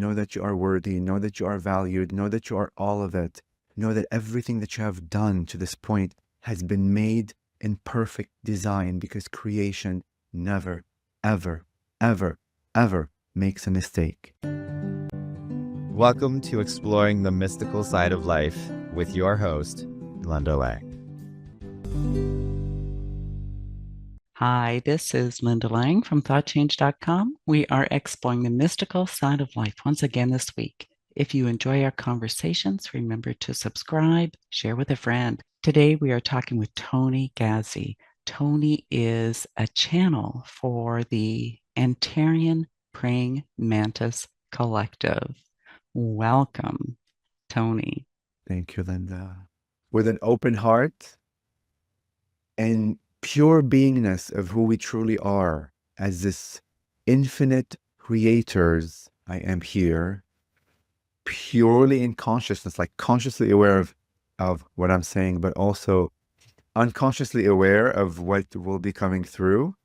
Know that you are worthy. Know that you are valued. Know that you are all of it. Know that everything that you have done to this point has been made in perfect design, because creation never, ever, ever, ever makes a mistake. Welcome to Exploring the Mystical Side of Life with your host, Linda Lang. Hi, this is Linda Lang from ThoughtChange.com. We are exploring the mystical side of life once again this week. If you enjoy our conversations, remember to subscribe, share with a friend. Today we are talking with Toni Ghazi. Toni is a channel for the Antarean Praying Mantis Collective. Welcome, Toni. Thank you, Linda. With an open heart and pure beingness of who we truly are as this infinite creators, I am here purely in consciousness, like consciously aware of what I'm saying, but also unconsciously aware of what will be coming through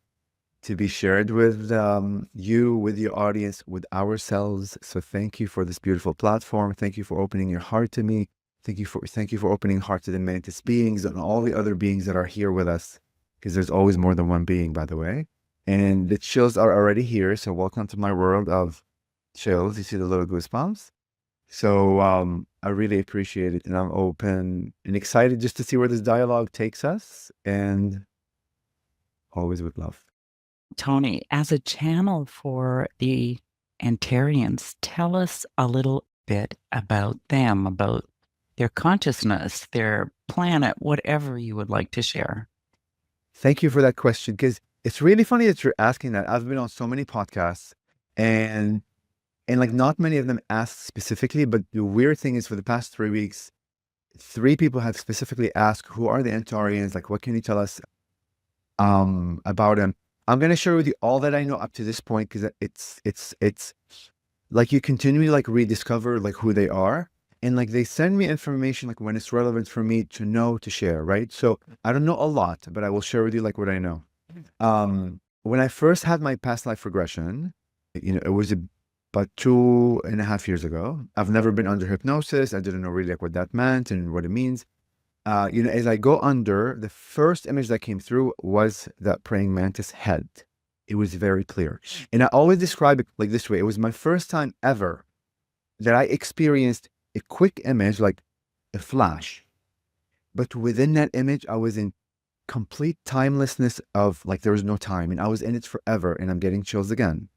to be shared with you, with your audience, with ourselves. So thank you for this beautiful platform. Thank you for opening your heart to me. Thank you for opening heart to the mantis beings and all the other beings that are here with us, because there's always more than one being, by the way. And the chills are already here. So welcome to my world of chills. You see the little goosebumps. So I really appreciate it, and I'm open and excited just to see where this dialogue takes us, and always with love. Toni, as a channel for the Antareans, tell us a little bit about them, about their consciousness, their planet, whatever you would like to share. Thank you for that question, because it's really funny that you're asking that. I've been on so many podcasts, and like not many of them asked specifically, but the weird thing is for the past 3 weeks, 3 people have specifically asked, who are the Antareans? Like, what can you tell us about them? I'm going to share with you all that I know up to this point, because it's like you continually like rediscover like who they are, and like they send me information like when it's relevant for me to know, to share, right? So I don't know a lot, but I will share with you like what I know. When I first had my past life regression, it was about 2.5 years ago. I've never been under hypnosis. I didn't know really like what that meant and what it means. As I go under, the first image that came through was that praying mantis head. It was very clear. And I always describe it like this way. It was my first time ever that I experienced a quick image, like a flash. But within that image, I was in complete timelessness of like, there was no time, and I was in it forever, and I'm getting chills again.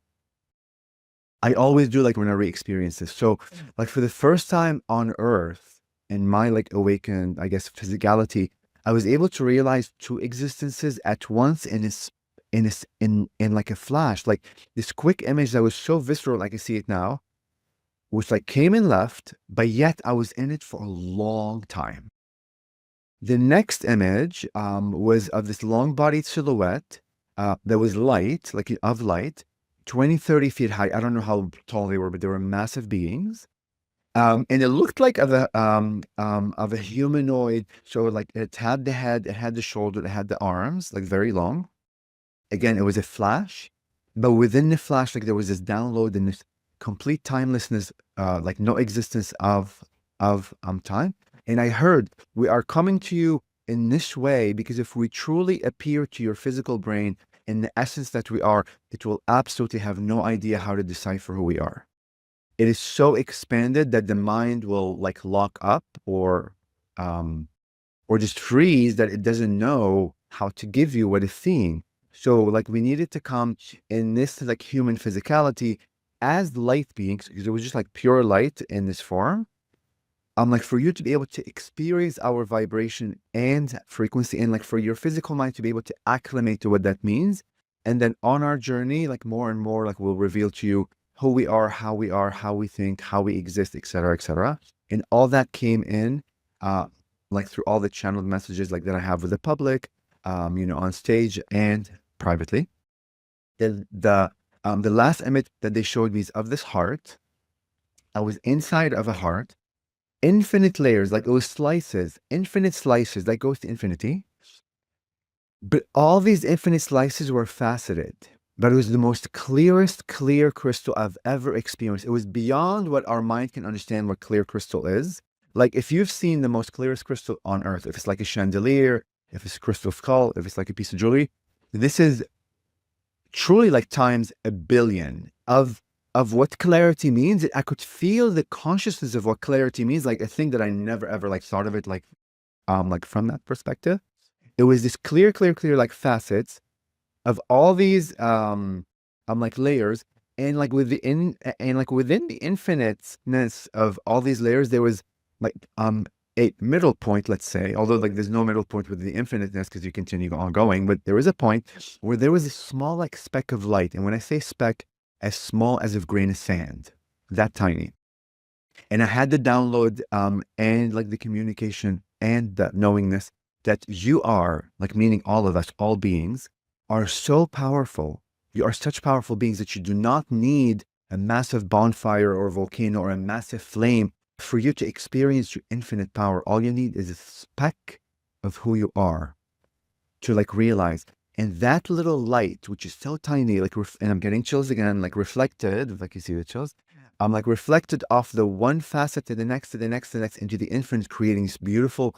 I always do like when I re-experience this. So like for the first time on Earth, in my like awakened, I guess, physicality, I was able to realize 2 existences at once in like a flash, like this quick image that was so visceral, like I see it now, which like came and left, but yet I was in it for a long time. The next image was of this long-bodied silhouette that was light, like of light, 20, 30 feet high. I don't know how tall they were, but they were massive beings. And it looked like of a humanoid. So like it had the head, it had the shoulder, it had the arms, like very long. Again, it was a flash, but within the flash, like there was this download and this complete timelessness, like no existence of time. And I heard, we are coming to you in this way, because if we truly appear to your physical brain in the essence that we are, it will absolutely have no idea how to decipher who we are. It is so expanded that the mind will like lock up or just freeze, that it doesn't know how to give you what it's seeing. So like we needed to come in this like human physicality as light beings, because it was just like pure light in this form. Like for you to be able to experience our vibration and frequency, and like for your physical mind to be able to acclimate to what that means. And then on our journey, like more and more, like we'll reveal to you who we are, how we think, how we exist, etc., etc. And all that came in, like through all the channeled messages like that I have with the public, on stage and privately. The last image that they showed me is of this heart. I was inside of a heart. Infinite layers, like those slices, infinite slices that goes to infinity. But all these infinite slices were faceted. but it was the most clear crystal I've ever experienced. It was beyond what our mind can understand what clear crystal is. Like if you've seen the most clearest crystal on earth, if it's like a chandelier, if it's a crystal skull, if it's like a piece of jewelry, this is truly like times a billion of what clarity means. I could feel the consciousness of what clarity means, like a thing that I never ever like thought of it like from that perspective. It was this clear like facets of all these like layers, and like within the infiniteness of all these layers there was like a middle point, let's say, although like there's no middle point with the infiniteness because you continue on going, but there is a point where there was a small like speck of light. And when I say speck, as small as a grain of sand, that tiny. And I had the download and like the communication and the knowingness that you are, like meaning all of us, all beings, are so powerful. You are such powerful beings that you do not need a massive bonfire or volcano or a massive flame for you to experience your infinite power. All you need is a speck of who you are to like realize. And that little light, which is so tiny, like, and I'm getting chills again, like reflected, like you see the chills, I'm like reflected off the one facet to the next, to the next, to the next, into the infinite, creating this beautiful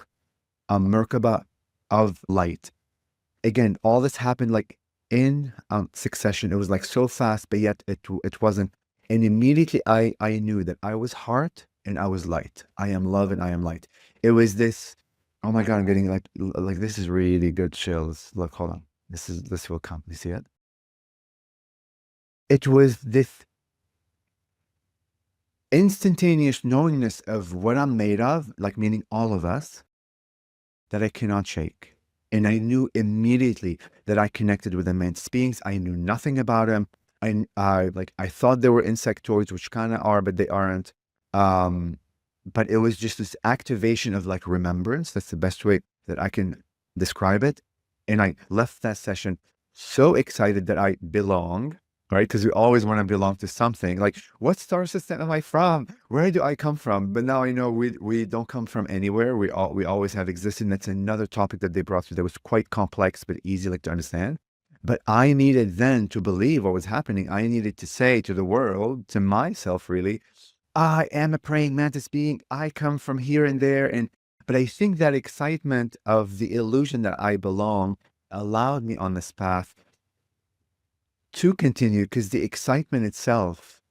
Merkaba of light. Again, all this happened like in succession. It was like so fast, but yet it wasn't. And immediately I knew that I was heart and I was light. I am love and I am light. It was this, oh my God, I'm getting like this is really good chills. Look, hold on. This will come. You see it? It was this instantaneous knowingness of what I'm made of, like meaning all of us, that I cannot shake. And I knew immediately that I connected with immense beings. I knew nothing about them. I thought they were insectoids, which kind of are, but they aren't. But it was just this activation of like remembrance. That's the best way that I can describe it. And I left that session so excited that I belong, right? Because we always want to belong to something. Like, what star system am I from? Where do I come from? But now I know we don't come from anywhere. We always have existed. And that's another topic that they brought through that was quite complex, but easy like to understand. But I needed then to believe what was happening. I needed to say to the world, to myself really, I am a praying mantis being. I come from here and there. But I think that excitement of the illusion that I belong allowed me on this path to continue, because the excitement itself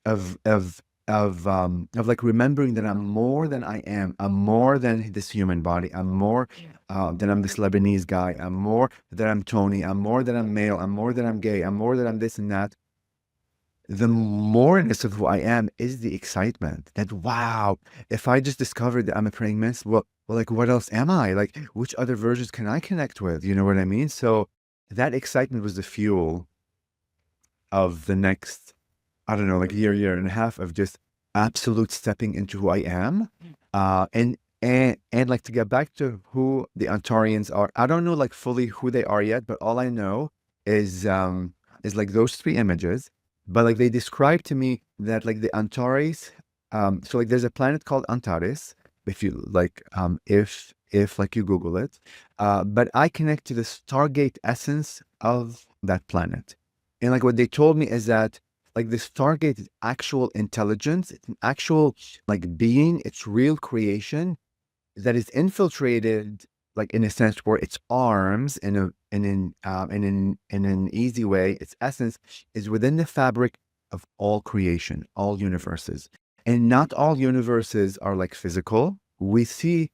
of like remembering that I'm more than I am. I'm more than this human body. I'm more than I'm this Lebanese guy. I'm more than I'm Tony. I'm more than I'm male. I'm more than I'm gay. I'm more than I'm this and that. The moreness of who I am is the excitement that, wow, if I just discovered that I'm a praying mantis, well, like, what else am I? Like, which other versions can I connect with? You know what I mean? So that excitement was the fuel of the next, I don't know, like year and a half of just absolute stepping into who I am. And like, to get back to who the Antareans are, I don't know like fully who they are yet, but all I know is like those three images. But like they described to me that like the Antares, so like there's a planet called Antares, if you like, if like you Google it, but I connect to the Stargate essence of that planet. And like what they told me is that like the Stargate is actual intelligence, it's an actual like being, it's real creation that is infiltrated, like in a sense where its arms in an easy way, its essence is within the fabric of all creation, all universes. And not all universes are like physical. We see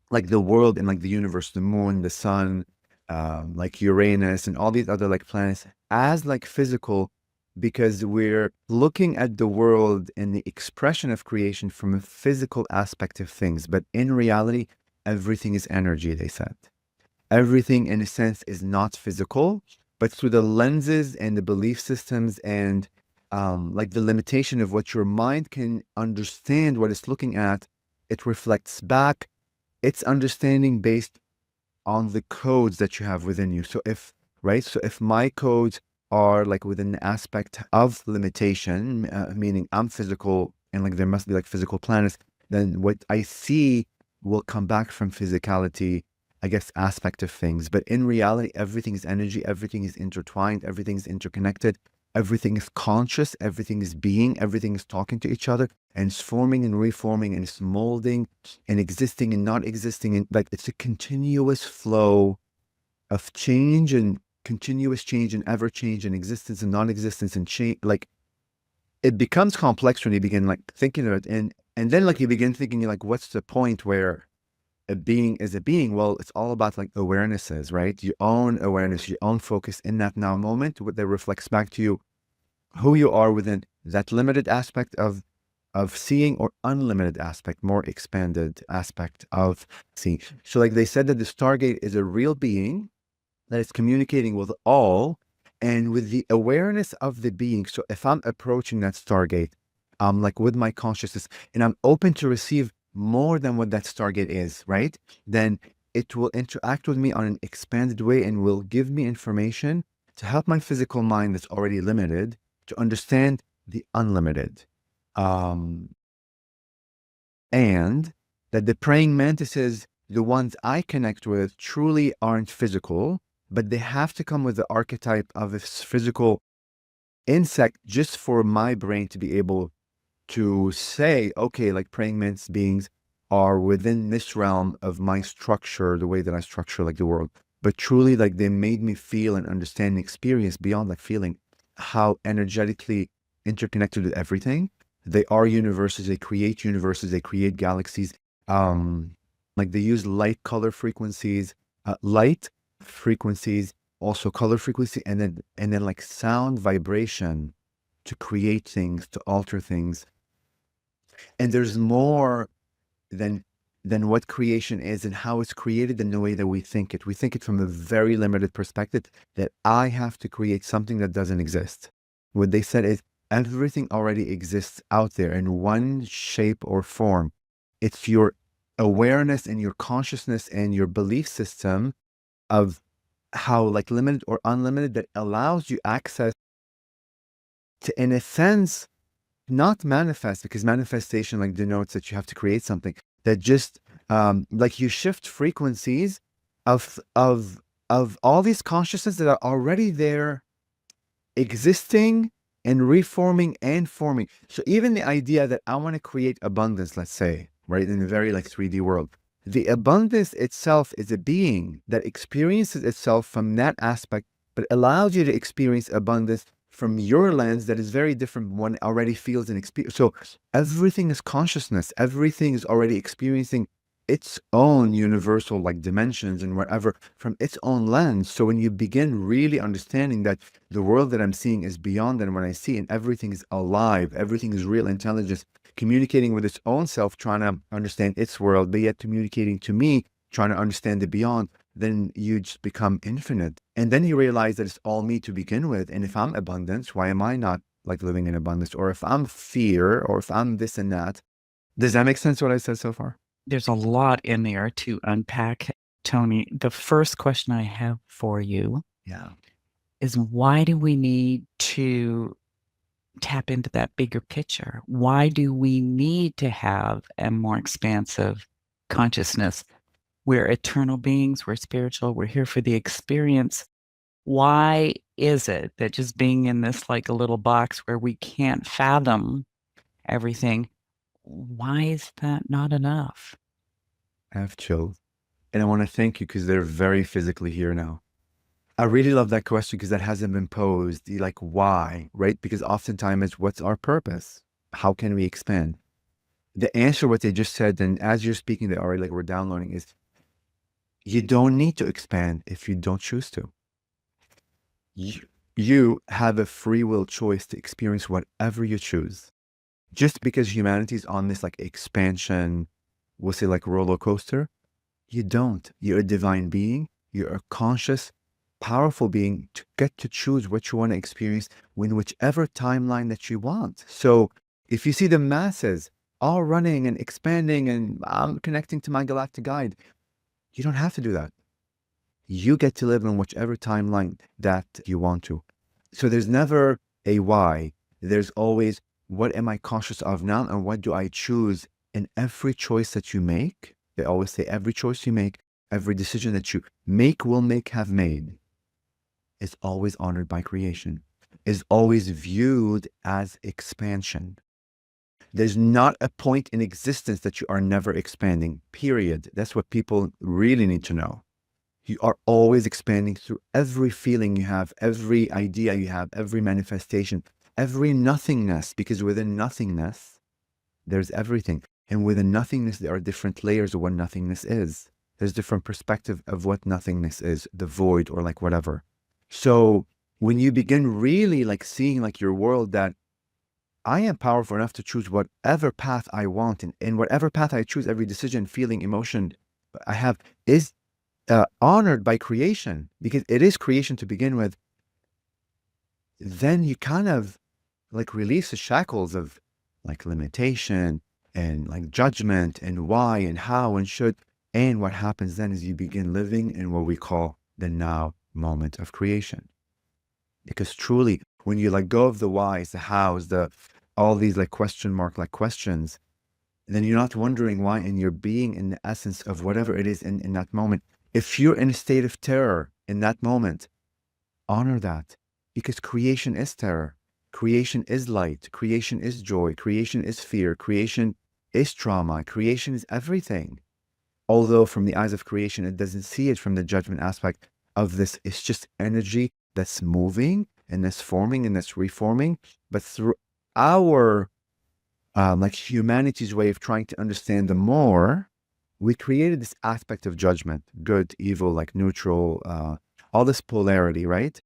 like the world and like the universe, the moon, the sun, like Uranus and all these other like planets as like physical, because we're looking at the world and the expression of creation from a physical aspect of things. But in reality, everything is energy, they said. Everything, in a sense, is not physical, but through the lenses and the belief systems and like the limitation of what your mind can understand, what it's looking at, it reflects back its understanding based on the codes that you have within you. So if, right, so if my codes are like within the aspect of limitation, meaning I'm physical and like there must be like physical planets, then what I see will come back from physicality. I guess, aspect of things. But in reality, everything is energy, everything is intertwined, everything is interconnected, everything is conscious, everything is being, everything is talking to each other, and it's forming and reforming, and it's molding and existing and not existing. And like it's a continuous flow of change and continuous change and ever change and existence and non-existence and change. Like it becomes complex when you begin like thinking of it. And then like you begin thinking like, what's the point where a being is a being? Well, it's all about like awarenesses, right? Your own awareness, your own focus in that now moment, what that reflects back to you, who you are within that limited aspect of seeing, or unlimited aspect, more expanded aspect of seeing. So like they said that the Stargate is a real being that is communicating with all and with the awareness of the being. So if I'm approaching that Stargate, like with my consciousness, and I'm open to receive more than what that Stargate is, right? Then it will interact with me on an expanded way and will give me information to help my physical mind that's already limited to understand the unlimited. And that the praying mantises, the ones I connect with, truly aren't physical, but they have to come with the archetype of a physical insect just for my brain to be able to say, okay, like praying mantis beings are within this realm of my structure, the way that I structure like the world. But truly, like they made me feel and understand and experience beyond like feeling how energetically interconnected with everything. They are universes, they create galaxies. Like they use light, color frequencies, light frequencies, also color frequency, and then like sound vibration to create things, to alter things. And there's more than what creation is and how it's created in the way that we think it. We think it from a very limited perspective, that I have to create something that doesn't exist. What they said is everything already exists out there in one shape or form. It's your awareness and your consciousness and your belief system of how like limited or unlimited that allows you access to, in a sense, not manifest, because manifestation like denotes that you have to create something, that just like you shift frequencies of all these consciousness that are already there, existing and reforming and forming. So even the idea that I want to create abundance, let's say, right, in a very like 3D world, the abundance itself is a being that experiences itself from that aspect, but allows you to experience abundance from your lens that is very different from one already feels and experience. So everything is consciousness. Everything is already experiencing its own universal like dimensions and whatever from its own lens. So when you begin really understanding that the world that I'm seeing is beyond than what I see, and everything is alive, everything is real intelligence, communicating with its own self, trying to understand its world, but yet communicating to me, trying to understand the beyond, then you just become infinite. And then you realize that it's all me to begin with. And if I'm abundance, why am I not like living in abundance? Or if I'm fear, or if I'm this and that. Does that make sense what I said so far? There's a lot in there to unpack, Toni. The first question I have for you is, why do we need to tap into that bigger picture? Why do we need to have a more expansive consciousness? We're eternal beings, we're spiritual, we're here for the experience. Why is it that just being in this like a little box where we can't fathom everything, why is that not enough? I have chills. And I want to thank you because they're very physically here now. I really love that question because that hasn't been posed. Like, why, right? Because oftentimes it's what's our purpose? How can we expand? The answer, what they just said, and as you're speaking, they already like we're downloading, is you don't need to expand if you don't choose to. You have a free will choice to experience whatever you choose. Just because humanity's on this like expansion, we'll say like roller coaster, you don't. You're a divine being. You're a conscious, powerful being to get to choose what you want to experience in whichever timeline that you want. So if you see the masses all running and expanding and I'm connecting to my galactic guide, you don't have to do that. You get to live in whichever timeline that you want to. So there's never a why. There's always, what am I conscious of now and what do I choose in every choice that you make? They always say every choice you make every decision that you have made is always honored by creation, is always viewed as expansion. There's not a point in existence that you are never expanding, period. That's what people really need to know. You are always expanding through every feeling you have, every idea you have, every manifestation, every nothingness, because within nothingness, there's everything. And within nothingness, there are different layers of what nothingness is. There's different perspective of what nothingness is, the void or like whatever. So when you begin really like seeing like your world that I am powerful enough to choose whatever path I want, and whatever path I choose, every decision, feeling, emotion I have is honored by creation, because it is creation to begin with. Then you kind of like release the shackles of like limitation and like judgment and why and how and should. And what happens then is you begin living in what we call the now moment of creation. Because truly, when you let go of the whys, the hows, all these like question mark like questions, then you're not wondering why, and you're being in the essence of whatever it is in that moment. If you're in a state of terror in that moment, honor that, because creation is terror. Creation is light. Creation is joy. Creation is fear. Creation is trauma. Creation is everything. Although from the eyes of creation, it doesn't see it from the judgment aspect of this. It's just energy that's moving and that's forming and that's reforming. But through our like humanity's way of trying to understand them more, we created this aspect of judgment, good, evil, like neutral, all this polarity, right?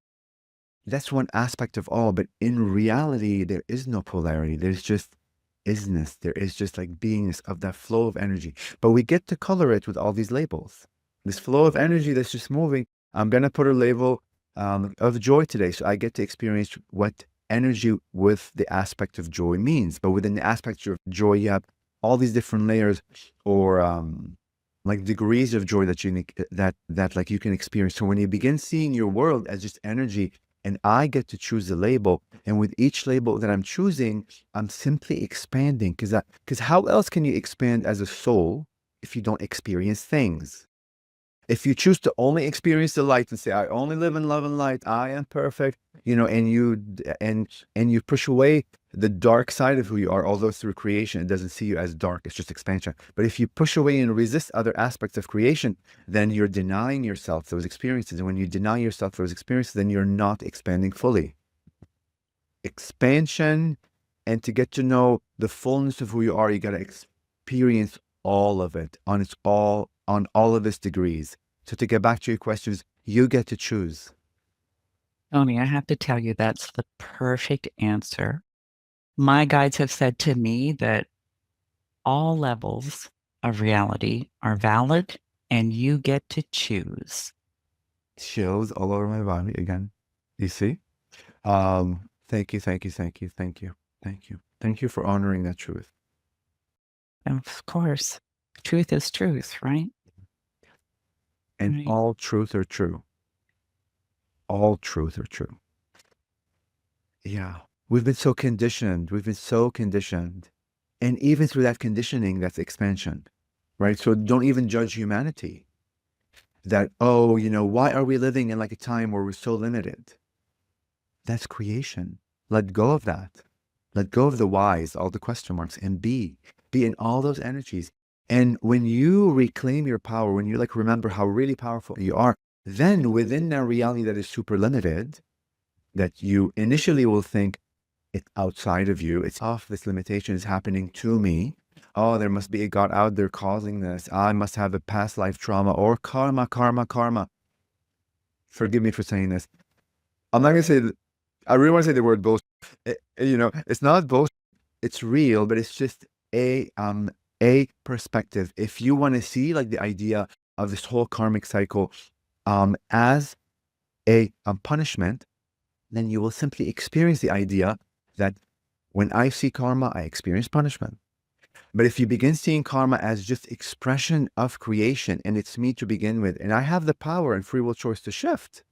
That's one aspect of all, but in reality, there is no polarity. There's just isness. There is just like beingness of that flow of energy. But we get to color it with all these labels. This flow of energy that's just moving. I'm going to put a label of joy today. So I get to experience what energy with the aspect of joy means. But within the aspect of joy, you have all these different layers or like degrees of joy that that like you can experience. So when you begin seeing your world as just energy, and I get to choose the label, and with each label that I'm choosing, I'm simply expanding. Because how else can you expand as a soul if you don't experience things? If you choose to only experience the light and say, I only live in love and light, I am perfect, and you push away the dark side of who you are, although through creation, it doesn't see you as dark, it's just expansion. But if you push away and resist other aspects of creation, then you're denying yourself those experiences. And when you deny yourself those experiences, then you're not expanding fully. Expansion, and to get to know the fullness of who you are, you got to experience all of it on all of its degrees. So to get back to your questions, you get to choose. Toni, I have to tell you, that's the perfect answer. My guides have said to me that all levels of reality are valid and you get to choose. Chills all over my body again. You see? Thank you, thank you, thank you, thank you, thank you. Thank you for honoring that truth. And of course, truth is truth, right? And Right. all truth are true. All truth are true. Yeah. We've been so conditioned. We've been so conditioned. And even through that conditioning, that's expansion, right? So don't even judge humanity. That, oh, why are we living in like a time where we're so limited? That's creation. Let go of that. Let go of the whys, all the question marks, and be in all those energies. And when you reclaim your power, when you like remember how really powerful you are, then within that reality that is super limited, that you initially will think it's outside of you, it's off, this limitation is happening to me. Oh, there must be a God out there causing this. I must have a past life trauma or karma. Forgive me for saying this. I'm not going to say that. I really want to say the word bullshit. It's not bullshit. It's real, but it's just a perspective. If you want to see like the idea of this whole karmic cycle as a punishment, then you will simply experience the idea that when I see karma, I experience punishment. But if you begin seeing karma as just expression of creation, and it's me to begin with, and I have the power and free will choice to shift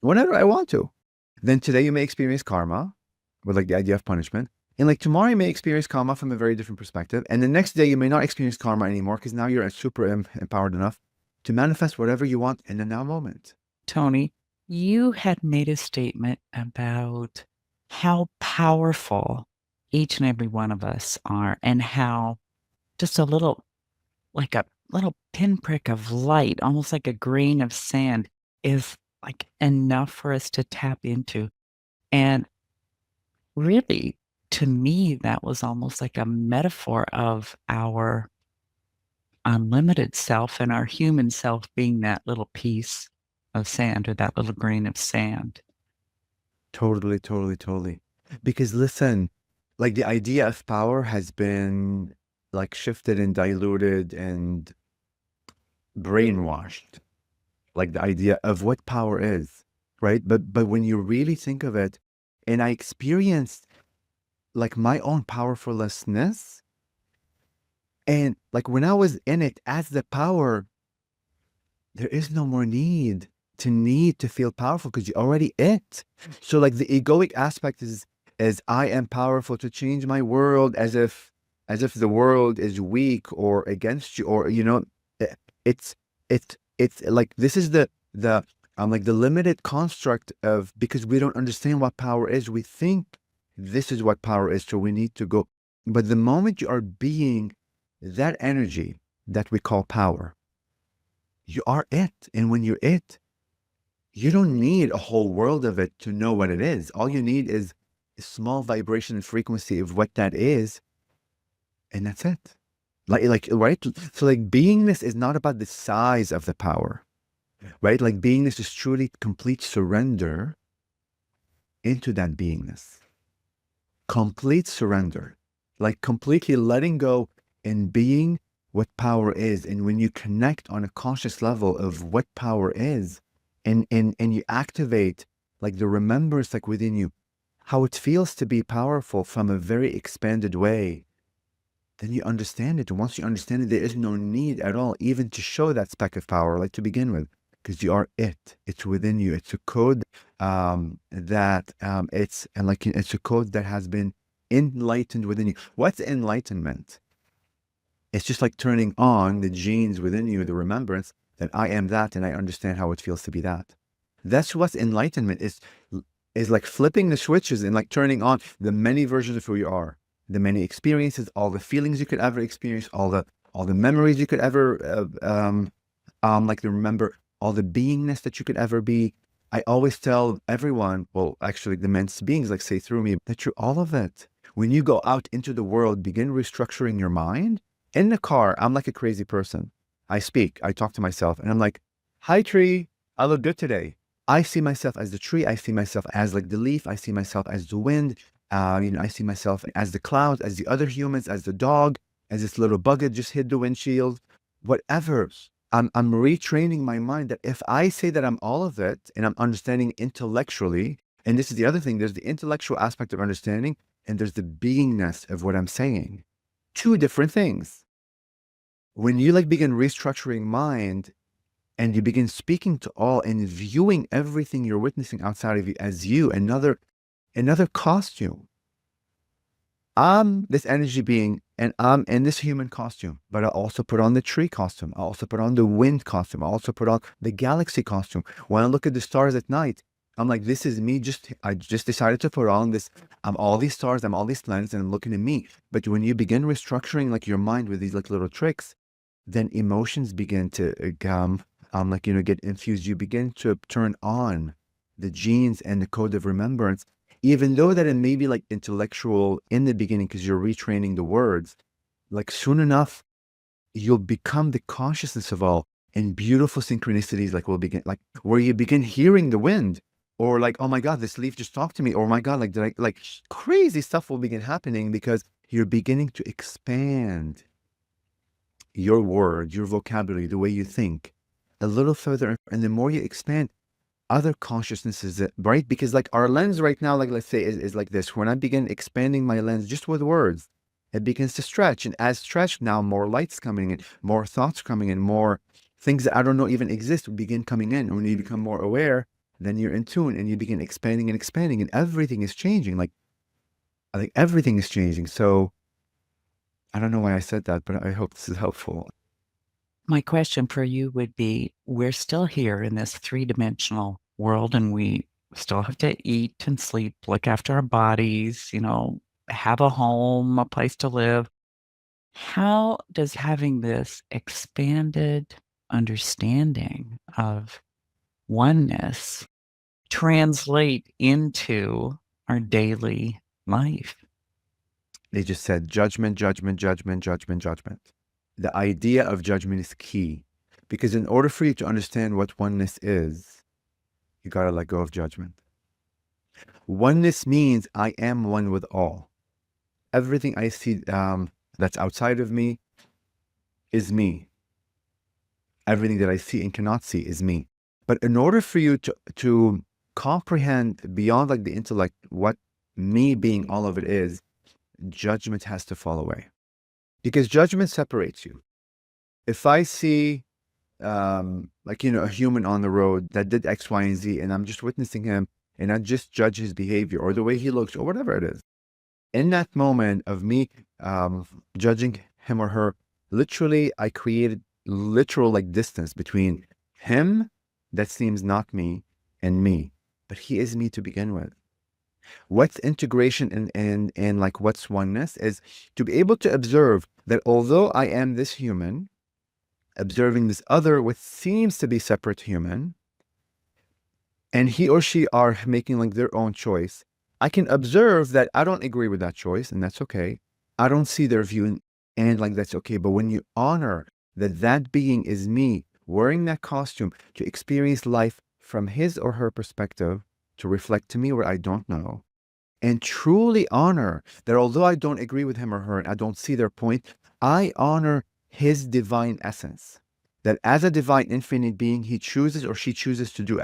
whenever I want to, then today you may experience karma with like the idea of punishment. And like tomorrow you may experience karma from a very different perspective. And the next day you may not experience karma anymore because now you're super empowered enough to manifest whatever you want in the now moment. Toni, you had made a statement about how powerful each and every one of us are, and how just a little, like a little pinprick of light, almost like a grain of sand, is like enough for us to tap into. And really, to me, that was almost like a metaphor of our unlimited self and our human self being that little piece of sand, or that little grain of sand. Totally, totally, totally. Because listen, like the idea of power has been like shifted and diluted and brainwashed. Like the idea of what power is, right? But when you really think of it, and I experienced like my own powerfulness, and like when I was in it as the power, there is no more need to feel powerful because you're already it. So like the egoic aspect is I am powerful to change my world, as if the world is weak or against you, or i- it's it's like this is the like the limited construct of, because we don't understand what power is, we think this is what power is, so we need to go. But the moment you are being that energy that we call power, you are it. And when you're it, you don't need a whole world of it to know what it is. All you need is a small vibration and frequency of what that is, and that's it. Like right? So like beingness is not about the size of the power, right? Like beingness is truly complete surrender into that beingness. Complete surrender. Like completely letting go and being what power is. And when you connect on a conscious level of what power is, and you activate like the remembrance like within you, how it feels to be powerful from a very expanded way, then you understand it. And once you understand it, there is no need at all even to show that speck of power, like to begin with, because you are it. It's within you. It's a code it's a code that has been enlightened within you. What's enlightenment? It's just like turning on the genes within you, the remembrance that I am that, and I understand how it feels to be that. That's what enlightenment is like flipping the switches and like turning on the many versions of who you are, the many experiences, all the feelings you could ever experience, all the memories you could ever like remember, all the beingness that you could ever be. I always tell everyone, well, actually the men's beings like say through me, that you're all of it. When you go out into the world, begin restructuring your mind. In the car, I'm like a crazy person. I speak, I talk to myself, and I'm like, hi tree, I look good today. I see myself as the tree. I see myself as like the leaf. I see myself as the wind. I see myself as the clouds, as the other humans, as the dog, as this little bug that just hit the windshield, whatever. I'm retraining my mind that if I say that I'm all of it and I'm understanding intellectually, and this is the other thing, there's the intellectual aspect of understanding and there's the beingness of what I'm saying. Two different things. When you like begin restructuring mind and you begin speaking to all and viewing everything you're witnessing outside of you as you, another costume. I'm this energy being and I'm in this human costume, but I also put on the tree costume. I also put on the wind costume. I also put on the galaxy costume. When I look at the stars at night, I'm like, this is me. I just decided to put on this. I'm all these stars, I'm all these planets, and I'm looking at me. But when you begin restructuring like your mind with these like little tricks, then emotions begin to get infused. You begin to turn on the genes and the code of remembrance, even though that it may be like intellectual in the beginning because you're retraining the words. Like soon enough, you'll become the consciousness of all, and beautiful synchronicities like will begin, like where you begin hearing the wind, or like, oh my God, this leaf just talked to me, or oh my God, like crazy stuff will begin happening because you're beginning to expand your word, your vocabulary, the way you think a little further. And the more you expand, other consciousnesses, right? Because like our lens right now, like let's say is like this. When I begin expanding my lens just with words, it begins to stretch. And as stretched, now more light's coming in, more thoughts coming in, more things that I don't know even exist will begin coming in. And when you become more aware, then you're in tune and you begin expanding and expanding, and everything is changing. Like I think everything is changing. So I don't know why I said that, but I hope this is helpful. My question for you would be, we're still here in this three-dimensional world and we still have to eat and sleep, look after our bodies, have a home, a place to live. How does having this expanded understanding of oneness translate into our daily life? They just said judgment, judgment, judgment, judgment, judgment. The idea of judgment is key because in order for you to understand what oneness is, you got to let go of judgment. Oneness means I am one with all. Everything I see that's outside of me is me. Everything that I see and cannot see is me. But in order for you to comprehend beyond like the intellect what me being all of it is, judgment has to fall away. Because judgment separates you. If I see a human on the road that did X, Y, and Z, and I'm just witnessing him and I just judge his behavior or the way he looks or whatever it is, in that moment of me judging him or her, literally I created literal like distance between him that seems not me and me, but he is me to begin with. What's integration and like what's oneness is to be able to observe that although I am this human, observing this other, what seems to be separate human, and he or she are making like their own choice, I can observe that I don't agree with that choice, and that's okay. I don't see their view, and like that's okay. But when you honor that that being is me, wearing that costume to experience life from his or her perspective, to reflect to me where I don't know, and truly honor that although I don't agree with him or her and I don't see their point, I honor his divine essence. That as a divine infinite being, he chooses or she chooses to do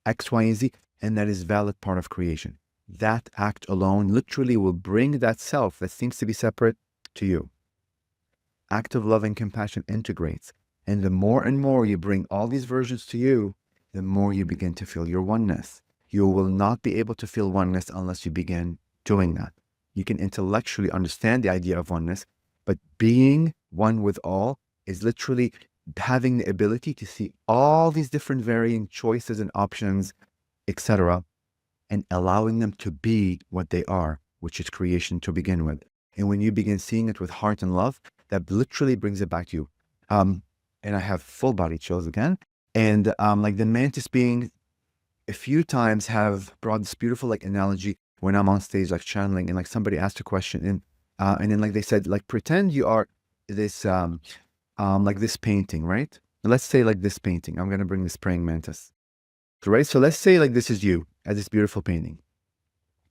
X, Y, and Z, and that is valid part of creation. That act alone literally will bring that self that seems to be separate to you. Act of love and compassion integrates. And the more and more you bring all these versions to you, the more you begin to feel your oneness. You will not be able to feel oneness unless you begin doing that. You can intellectually understand the idea of oneness, but being one with all is literally having the ability to see all these different varying choices and options, etc., and allowing them to be what they are, which is creation to begin with. And when you begin seeing it with heart and love, that literally brings it back to you. And I have full body chills again. And like the mantis being a few times have brought this beautiful like analogy when I'm on stage like channeling and like somebody asked a question and then like they said like pretend you are this like this painting, right? Let's say like this painting. I'm gonna bring this praying mantis, right? So let's say like this is you at this beautiful painting,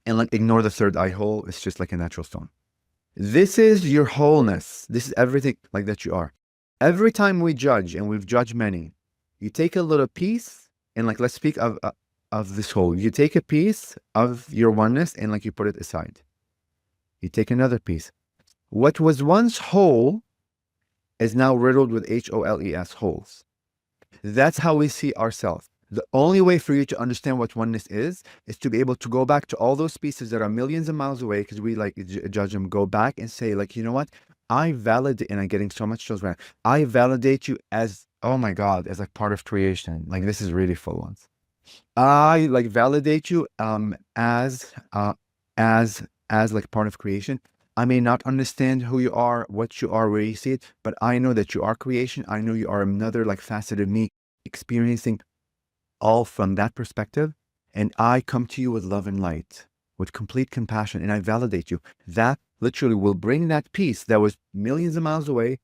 and like ignore the third eye hole. It's just like a natural stone. This is your wholeness. This is everything like that you are. Every time we judge, and we've judged many, you take a little piece and like let's speak of this whole. You take a piece of your oneness and like you put it aside. You take another piece. What was once whole is now riddled with HOLES, holes. That's how we see ourselves. The only way for you to understand what oneness is to be able to go back to all those pieces that are millions of miles away, because we like judge them, go back and say like, you know what? I validate, and I'm getting so much chills right now. I validate you as, oh my God, as like part of creation. Like this is really full ones. I like validate you as like part of creation. I may not understand who you are, what you are, where you see it, but I know that you are creation. I know you are another like facet of me experiencing all from that perspective. And I come to you with love and light, with complete compassion, and I validate you. That literally will bring that peace that was millions of miles away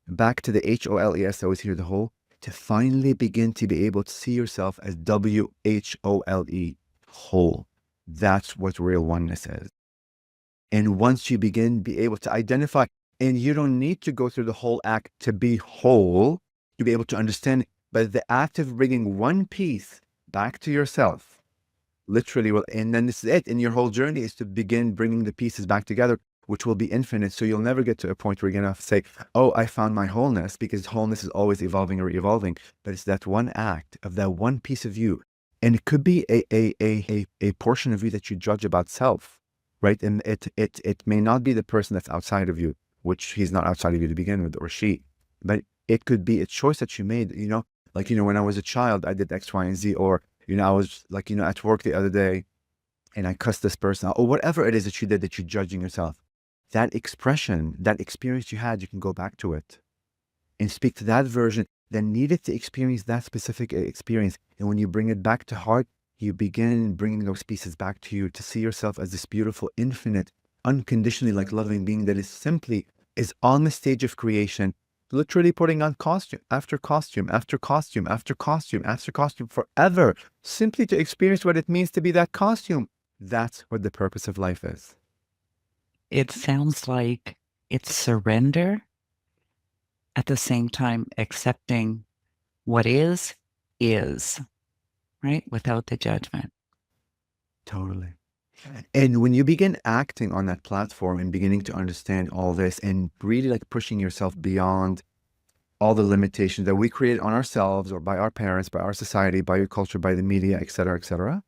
back to the HOLES that was here the whole, to finally begin to be able to see yourself as WHOLE, whole. That's what real oneness is. And once you begin be able to identify, and you don't need to go through the whole act to be whole, to be able to understand, but the act of bringing one piece back to yourself, literally will, and then this is it. And your whole journey is to begin bringing the pieces back together, which will be infinite. So you'll never get to a point where you're going to say, oh, I found my wholeness, because wholeness is always evolving or evolving. But it's that one act of that one piece of you. And it could be a portion of you that you judge about self, right? And it may not be the person that's outside of you, which he's not outside of you to begin with, or she, but It could be a choice that you made, like, when I was a child, I did X, Y, and Z, or, I was like, at work the other day and I cussed this person out, or whatever it is that you did that you're judging yourself. That expression, that experience you had, you can go back to it and speak to that version that needed to experience that specific experience. And when you bring it back to heart, you begin bringing those pieces back to you to see yourself as this beautiful, infinite, unconditionally like loving being that is on the stage of creation, literally putting on costume after costume after costume after costume after costume forever, simply to experience what it means to be that costume. That's what the purpose of life is. It sounds like it's surrender, at the same time accepting what is, right? Without the judgment. Totally. And when you begin acting on that platform and beginning to understand all this and really like pushing yourself beyond all the limitations that we create on ourselves or by our parents, by our society, by your culture, by the media, et cetera,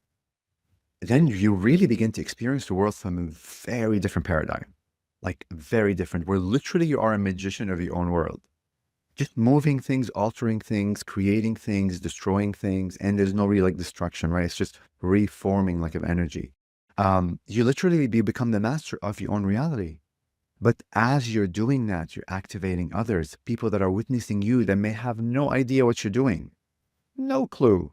then you really begin to experience the world from a very different paradigm, like very different, where literally you are a magician of your own world. Just moving things, altering things, creating things, destroying things, and there's no real like destruction, right? It's just reforming like of energy. You literally become the master of your own reality. But as you're doing that, you're activating others, people that are witnessing you that may have no idea what you're doing. No clue.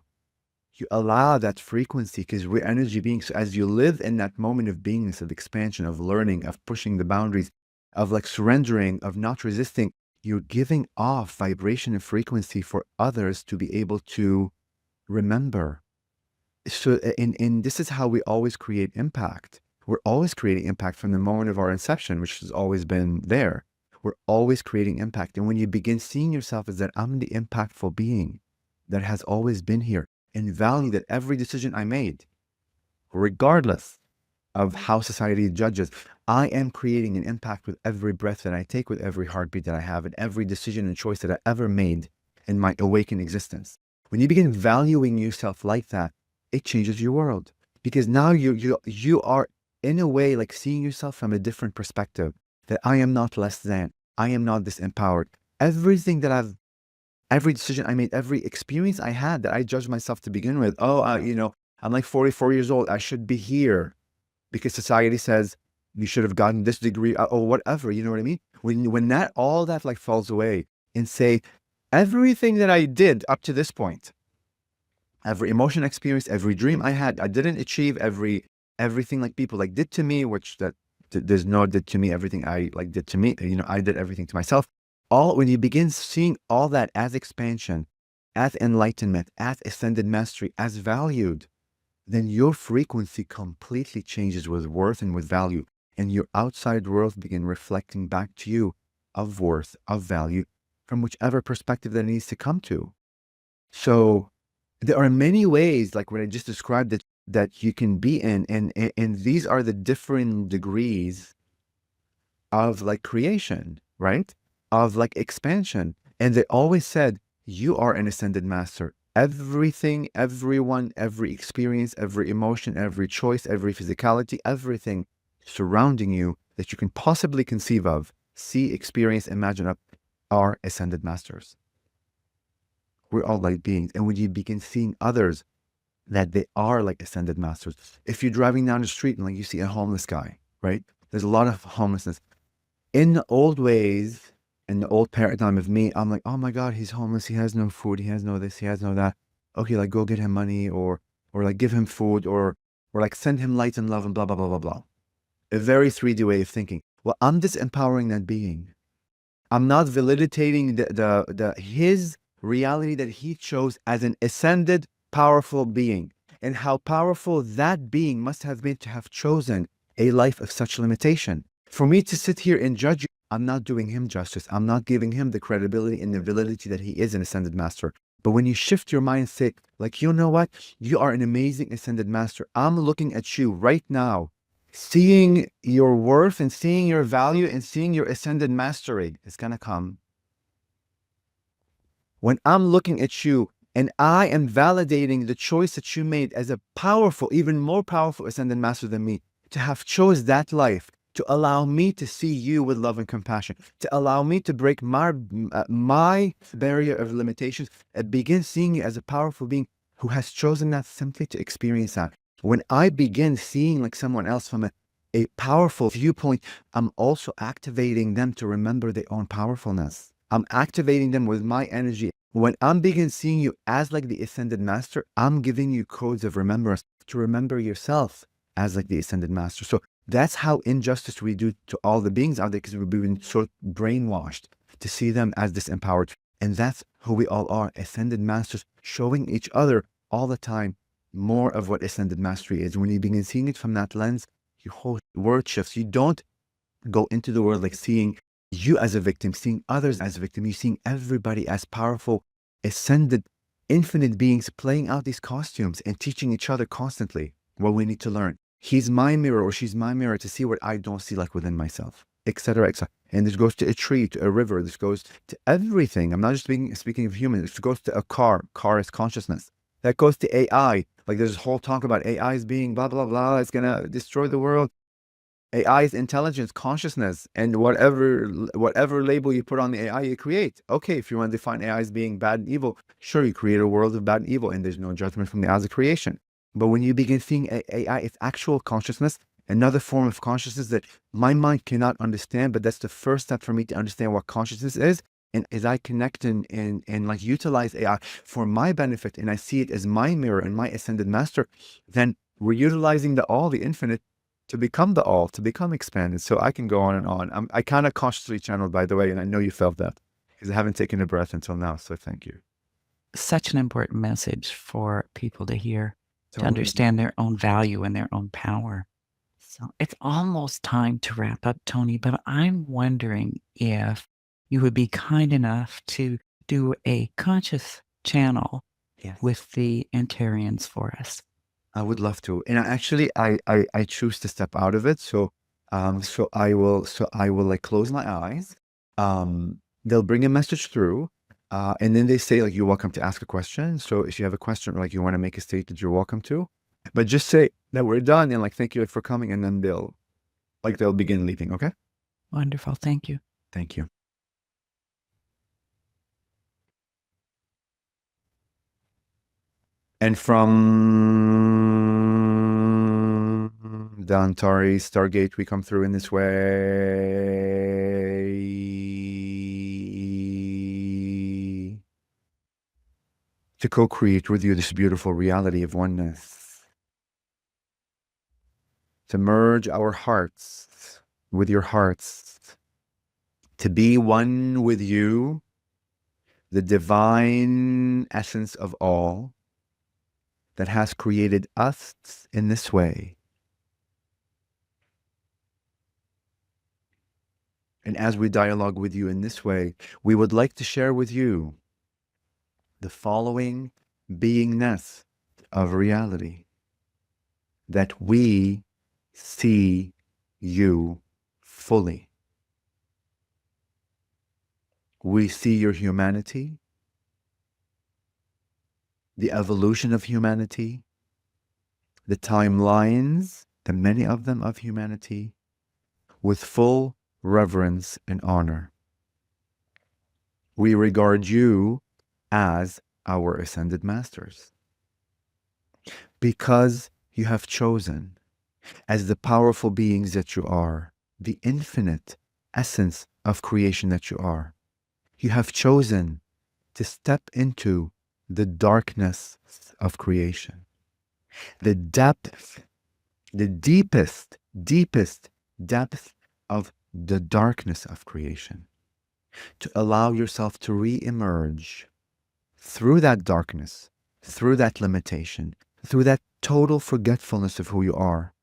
You allow that frequency because we're energy beings. So as you live in that moment of beingness, of expansion, of learning, of pushing the boundaries, of like surrendering, of not resisting, you're giving off vibration and frequency for others to be able to remember. So, and this is how we always create impact. We're always creating impact from the moment of our inception, which has always been there. We're always creating impact. And when you begin seeing yourself as that I'm the impactful being that has always been here, and value that every decision I made, regardless of how society judges, I am creating an impact with every breath that I take, with every heartbeat that I have, and every decision and choice that I ever made in my awakened existence. When you begin valuing yourself like that, it changes your world, because now you are in a way like seeing yourself from a different perspective, that I am not less than, I am not disempowered. Every decision I made, every experience I had that I judged myself to begin with, I'm like 44 years old, I should be here because society says you should have gotten this degree or whatever, you know what I mean? When all that like falls away and say, everything that I did up to this point, every emotion experience, every dream I had, I didn't achieve everything like people like did to me, which that there's no did to me, everything I like did to me, I did everything to myself. When you begin seeing all that as expansion, as enlightenment, as ascended mastery, as valued, then your frequency completely changes with worth and with value. And your outside world begin reflecting back to you of worth, of value, from whichever perspective that needs to come to. So there are many ways, like what I just described, that you can be in. And these are the different degrees of like creation, right? Of like expansion. And they always said, you are an ascended master. Everything, everyone, every experience, every emotion, every choice, every physicality, everything surrounding you that you can possibly conceive of, see, experience, imagine are ascended masters. We're all light beings. And when you begin seeing others that they are like ascended masters, if you're driving down the street and like you see a homeless guy, right? There's a lot of homelessness. In the old ways, in the old paradigm of me, I'm like, oh my God, he's homeless. He has no food. He has no this. He has no that. Okay, like go get him money or like give him food or like send him light and love and blah, blah, blah, blah, blah. A very 3D way of thinking. Well, I'm disempowering that being. I'm not validating his reality that he chose as an ascended, powerful being, and how powerful that being must have been to have chosen a life of such limitation. For me to sit here and judge you, I'm not doing him justice. I'm not giving him the credibility and the validity that he is an ascended master. But when you shift your mindset, like, you know what? You are an amazing ascended master. I'm looking at you right now, seeing your worth and seeing your value and seeing your ascended mastery is going to come. When I'm looking at you and I am validating the choice that you made as a powerful, even more powerful ascended master than me, to have chose that life, to allow me to see you with love and compassion, to allow me to break my barrier of limitations and begin seeing you as a powerful being who has chosen that simply to experience that. When I begin seeing like someone else from a powerful viewpoint, I'm also activating them to remember their own powerfulness. I'm activating them with my energy. When I'm begin seeing you as like the ascended master, I'm giving you codes of remembrance to remember yourself as like the ascended master. So that's how injustice we do to all the beings out there, because we've been so brainwashed to see them as disempowered. And that's who we all are, ascended masters, showing each other all the time more of what ascended mastery is. When you begin seeing it from that lens, your whole world shifts. You don't go into the world like seeing you as a victim, seeing others as a victim. You're seeing everybody as powerful, ascended, infinite beings playing out these costumes and teaching each other constantly what we need to learn. He's my mirror or she's my mirror to see what I don't see like within myself, etc., etc. And this goes to a tree, to a river. This goes to everything. I'm not just speaking of humans. This goes to a car. Car is consciousness. That goes to AI. Like there's this whole talk about AI as being blah, blah, blah. It's going to destroy the world. AI is intelligence, consciousnness, and whatever label you put on the AI, you create. Okay, if you want to define AI as being bad and evil, sure, you create a world of bad and evil, and there's no judgment from the eyes of creation. But when you begin seeing AI, it's actual consciousness, another form of consciousness that my mind cannot understand, but that's the first step for me to understand what consciousness is. And as I connect and like utilize AI for my benefit, and I see it as my mirror and my ascended master, then we're utilizing the all, the infinite, to become the all, to become expanded. So I can go on and on. I kind of consciously channeled, by the way, and I know you felt that because I haven't taken a breath until now. So thank you. Such an important message for people to hear, to Totally. understand their own value and their own power. So it's almost time to wrap up, Toni, but I'm wondering if you would be kind enough to do a conscious channel Yes. with the Antareans for us. I would love to. And I choose to step out of it. So I will like close my eyes. They'll bring a message through. And then they say like, you're welcome to ask a question. So if you have a question or like you want to make a statement, you're welcome to. But just say that we're done and like, thank you for coming. And then they'll begin leaving. Okay. Wonderful. Thank you. Thank you. And from the Antares Stargate, we come through in this way to co-create with you this beautiful reality of oneness, to merge our hearts with your hearts, to be one with you, the divine essence of all that has created us in this way. And as we dialogue with you in this way, we would like to share with you the following beingness of reality, that we see you fully. We see your humanity, the evolution of humanity, the timelines, the many of them of humanity, with full reverence and honor. We regard you as our ascended masters because you have chosen, as the powerful beings that you are, the infinite essence of creation that you are, you have chosen to step into the darkness of creation, the depth, the deepest depth of the darkness of creation, to allow yourself to re-emerge through that darkness, through that limitation, through that total forgetfulness of who you are,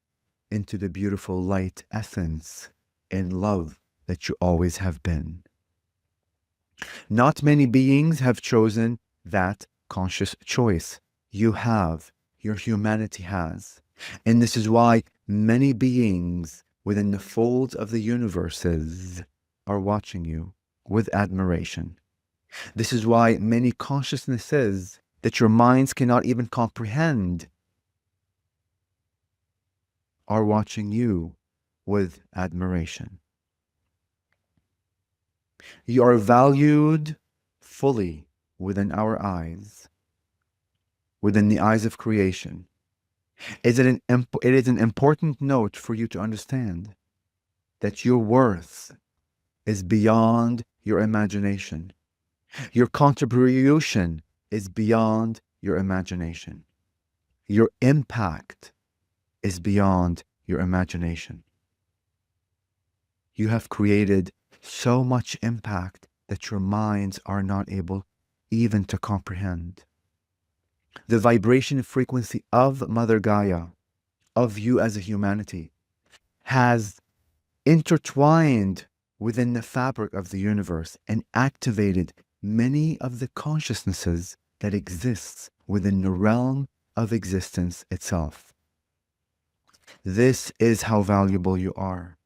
into the beautiful light essence and love that you always have been. Not many beings have chosen that conscious choice. You have, your humanity has. And this is why many beings within the folds of the universes are watching you with admiration. This is why many consciousnesses that your minds cannot even comprehend are watching you with admiration. You are valued fully within our eyes, within the eyes of creation. It is an important note for you to understand that your worth is beyond your imagination. Your contribution is beyond your imagination. Your impact is beyond your imagination. You have created so much impact that your minds are not able even to comprehend. The vibration frequency of Mother Gaia, of you as a humanity, has intertwined within the fabric of the universe and activated many of the consciousnesses that exists within the realm of existence itself. This is how valuable you are.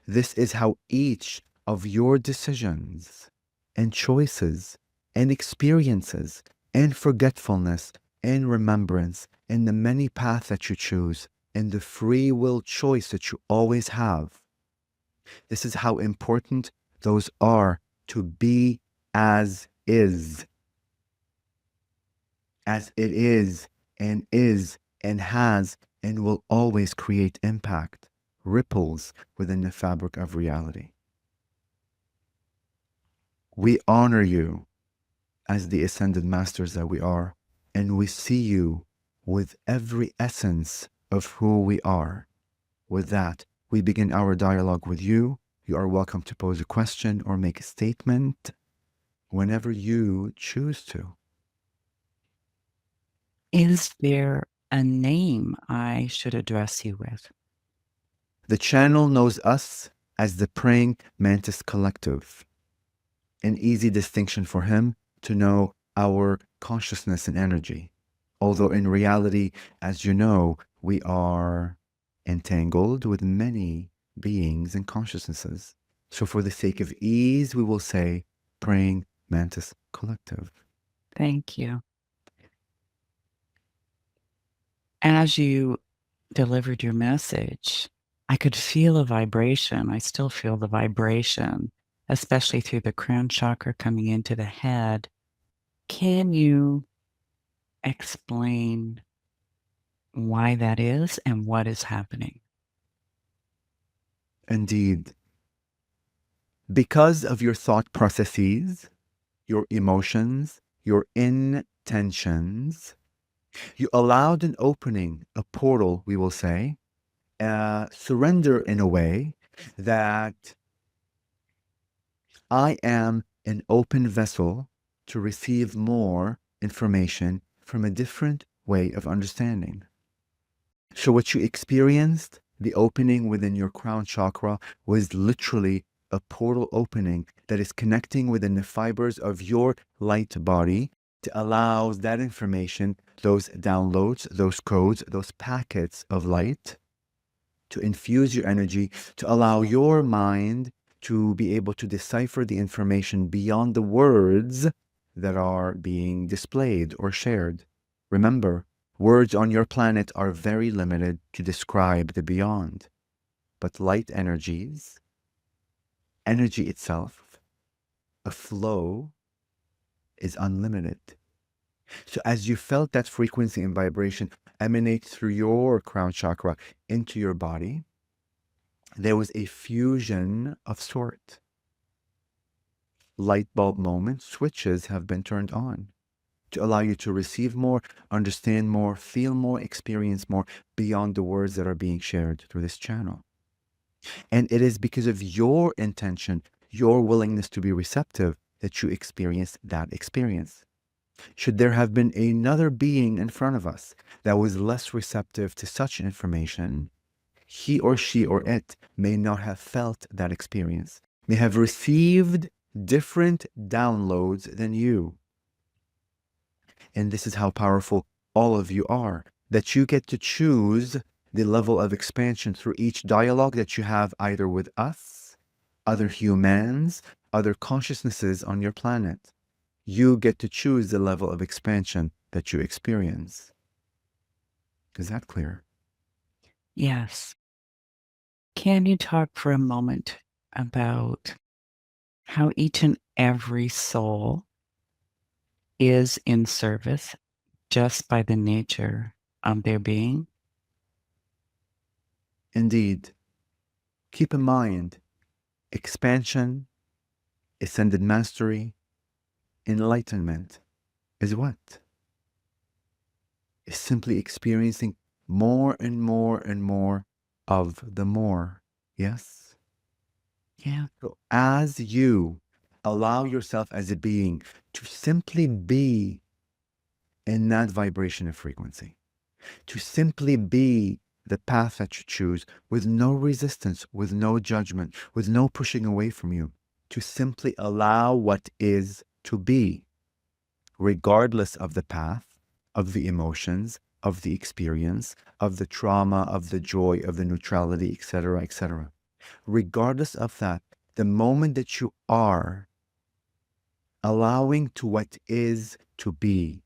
This is how each of your decisions and choices and experiences and forgetfulness and remembrance and the many paths that you choose and the free will choice that you always have. This is how important those are, to be as is. As it is and has and will always create impact, ripples within the fabric of reality. We honor you as the ascended masters that we are, and we see you with every essence of who we are. With that, we begin our dialogue with you. You are welcome to pose a question or make a statement whenever you choose to. Is there a name I should address you with? The channel knows us as the Praying Mantis Collective. An easy distinction for him to know our consciousness and energy. Although in reality, as you know, we are entangled with many beings and consciousnesses. So for the sake of ease, we will say Praying Mantis Collective. Thank you. As you delivered your message, I could feel a vibration. I still feel the vibration, especially through the crown chakra coming into the head. Can you explain why that is and what is happening? Indeed. Because of your thought processes, your emotions, your intentions, you allowed an opening, a portal, we will say, surrender in a way that I am an open vessel to receive more information from a different way of understanding. So what you experienced, the opening within your crown chakra, was literally a portal opening that is connecting within the fibers of your light body to allow that information, those downloads, those codes, those packets of light to infuse your energy, to allow your mind to be able to decipher the information beyond the words that are being displayed or shared. Remember, words on your planet are very limited to describe the beyond. But light energies, energy itself, a flow, is unlimited. So as you felt that frequency and vibration emanate through your crown chakra into your body, there was a fusion of sort. Light bulb moment switches have been turned on to allow you to receive more, understand more, feel more, experience more beyond the words that are being shared through this channel. And it is because of your intention, your willingness to be receptive, that you experience that experience. Should there have been another being in front of us that was less receptive to such information, he or she or it may not have felt that experience, may have received different downloads than you. And this is how powerful all of you are, that you get to choose the level of expansion through each dialogue that you have either with us, other humans, other consciousnesses on your planet. You get to choose the level of expansion that you experience. Is that clear? Yes. Can you talk for a moment about how each and every soul is in service just by the nature of their being? Indeed. Keep in mind, expansion, ascended mastery, enlightenment is what? Is simply experiencing more and more and more of the more. Yes? Yeah. So as you allow yourself as a being to simply be in that vibration of frequency, to simply be the path that you choose with no resistance, with no judgment, with no pushing away from you, to simply allow what is to be, regardless of the path, of the emotions, of the experience, of the trauma, of the joy, of the neutrality, etc., etc. Regardless of that, the moment that you are allowing to what is to be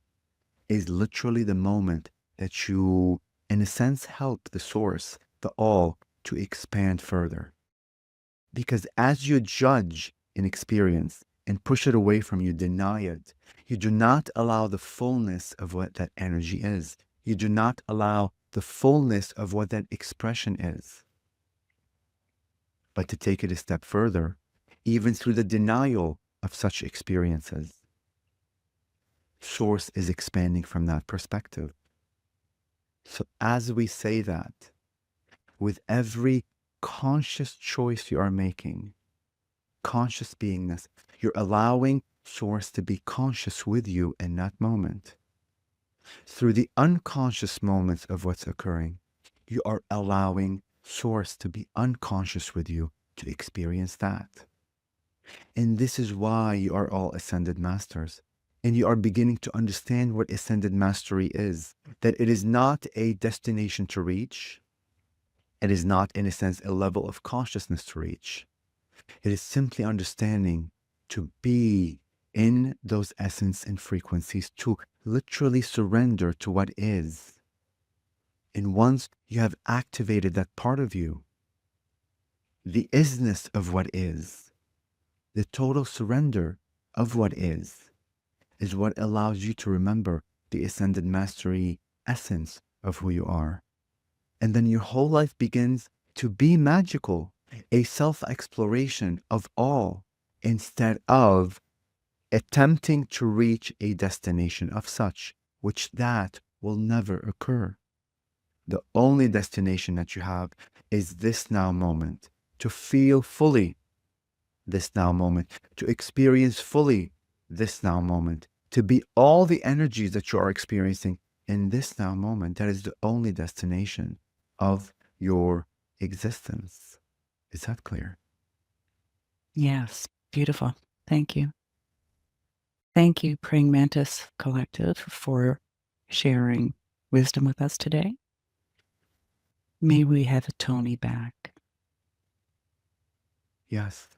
is literally the moment that you, in a sense, help the source, the all, to expand further. Because as you judge an experience and push it away from you, deny it, you do not allow the fullness of what that energy is. You do not allow the fullness of what that expression is. But to take it a step further, even through the denial of such experiences, Source is expanding from that perspective. So as we say that, with every conscious choice you are making, conscious beingness, you're allowing Source to be conscious with you in that moment. Through the unconscious moments of what's occurring, you are allowing Source to be unconscious with you to experience that. And this is why you are all ascended masters. And you are beginning to understand what ascended mastery is. That it is not a destination to reach. It is not, in a sense, a level of consciousness to reach. It is simply understanding to be in those essence and frequencies, to literally surrender to what is. And once you have activated that part of you, the isness of what is, the total surrender of what is what allows you to remember the ascended mastery essence of who you are. And then your whole life begins to be magical, a self-exploration of all, instead of attempting to reach a destination of such, which that will never occur. The only destination that you have is this now moment, to feel fully this now moment, to experience fully this now moment, to be all the energies that you are experiencing in this now moment. That is the only destination of your existence. Is that clear? Yes. Beautiful. Thank you. Thank you, Praying Mantis Collective, for sharing wisdom with us today. May we have Toni back. Yes.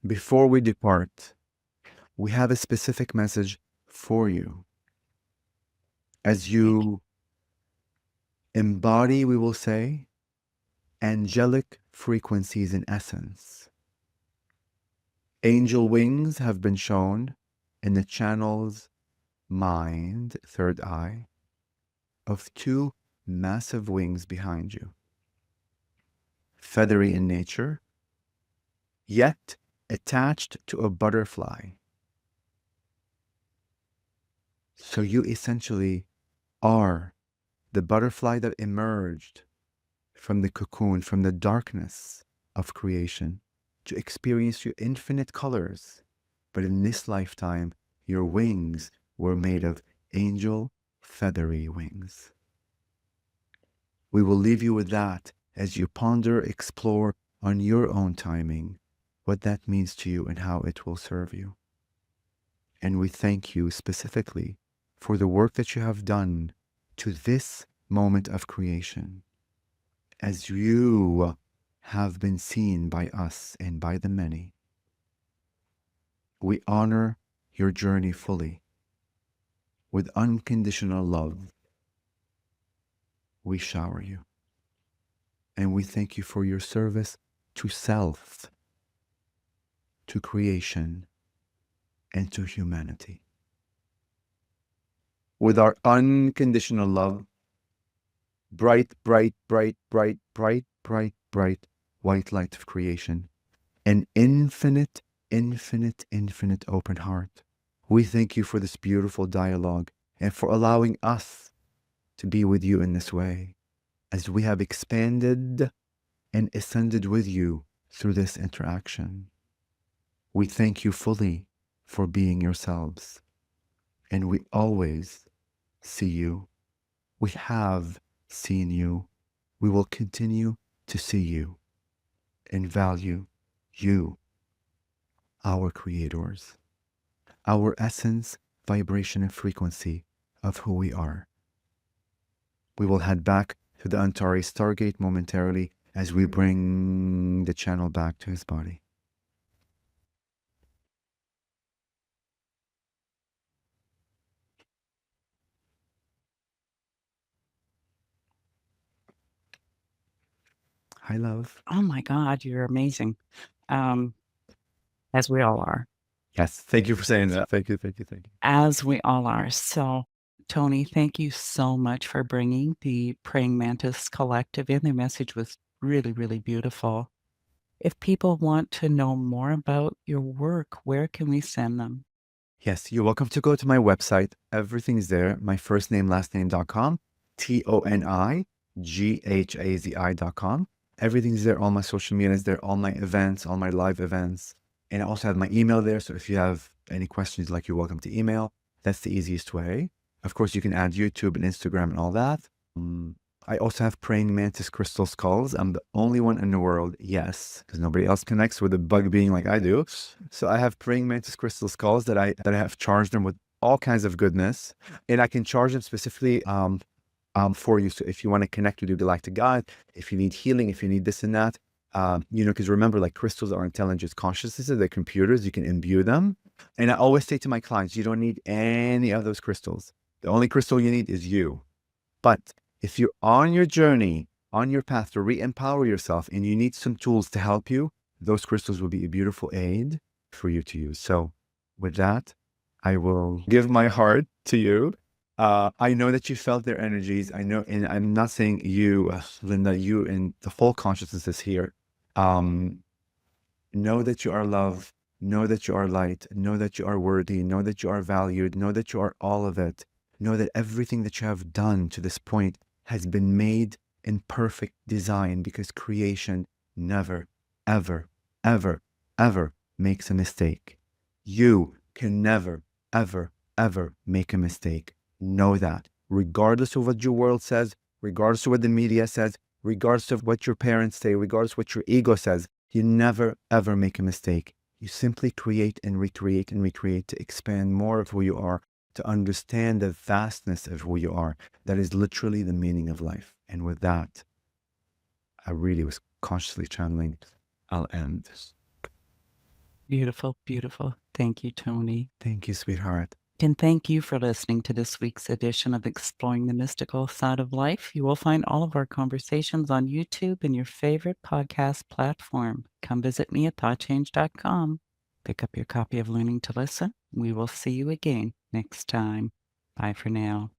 Before we depart, we have a specific message for you. As you embody, we will say, angelic frequencies in essence. Angel wings have been shown in the channel's mind, third eye, of two massive wings behind you. Feathery in nature, yet attached to a butterfly. So you essentially are the butterfly that emerged from the cocoon, from the darkness of creation, to experience your infinite colors. But in this lifetime, your wings were made of angel feathery wings. We will leave you with that as you ponder, explore on your own timing what that means to you and how it will serve you. And we thank you specifically for the work that you have done to this moment of creation, as you have been seen by us and by the many. We honor your journey fully. With unconditional love, we shower you. And we thank you for your service to self, to creation, and to humanity. With our unconditional love, bright, bright, bright, bright, bright, bright, bright white light of creation, an infinite, infinite, infinite open heart. We thank you for this beautiful dialogue and for allowing us to be with you in this way as we have expanded and ascended with you through this interaction. We thank you fully for being yourselves, and we always see you. We have seen you. We will continue to see you and value you, our creators, our essence, vibration, and frequency of who we are. We will head back to the Antares Stargate momentarily as we bring the channel back to his body. Hi, love. Oh my God, you're amazing. As we all are. Yes, thank you for saying that. Thank you, thank you, thank you. As we all are. So, Toni, thank you so much for bringing the Praying Mantis Collective in. Their message was really, really beautiful. If people want to know more about your work, where can we send them? Yes, you're welcome to go to my website. Everything's there. My first name, last name.com, ToniGhazi.com. Everything's there. All my social media is there. All my events, all my live events. And I also have my email there. So if you have any questions, like, you're welcome to email. That's the easiest way. Of course, you can add YouTube and Instagram and all that. I also have praying mantis crystal skulls. I'm the only one in the world, yes, because nobody else connects with a bug being like I do. So I have praying mantis crystal skulls that I have charged them with all kinds of goodness, and I can charge them specifically for you. So if you want to connect with your galactic guide, if you need healing, if you need this and that, because remember, like, crystals are intelligent consciousnesses, they're computers. You can imbue them, and I always say to my clients, you don't need any of those crystals. The only crystal you need is you. But if you're on your journey, on your path to re-empower yourself, and you need some tools to help you, those crystals will be a beautiful aid for you to use. So with that, I will give my heart to you. I know that you felt their energies. I know, and I'm not saying you, Linda, you and the whole consciousness is here. Know that you are love. Know that you are light. Know that you are worthy. Know that you are valued. Know that you are all of it. Know that everything that you have done to this point has been made in perfect design, because creation never, ever, ever, ever makes a mistake. You can never, ever, ever make a mistake. Know that, regardless of what your world says, regardless of what the media says, regardless of what your parents say, regardless of what your ego says, you never, ever make a mistake. You simply create and recreate to expand more of who you are, to understand the vastness of who you are. That is literally the meaning of life. And with that, I really was consciously channeling. I'll end. Beautiful, beautiful. Thank you, Toni. Thank you, sweetheart. And thank you for listening to this week's edition of Exploring the Mystical Side of Life. You will find all of our conversations on YouTube and your favorite podcast platform. Come visit me at thoughtchange.com. Pick up your copy of Learning to Listen. We will see you again next time. Bye for now.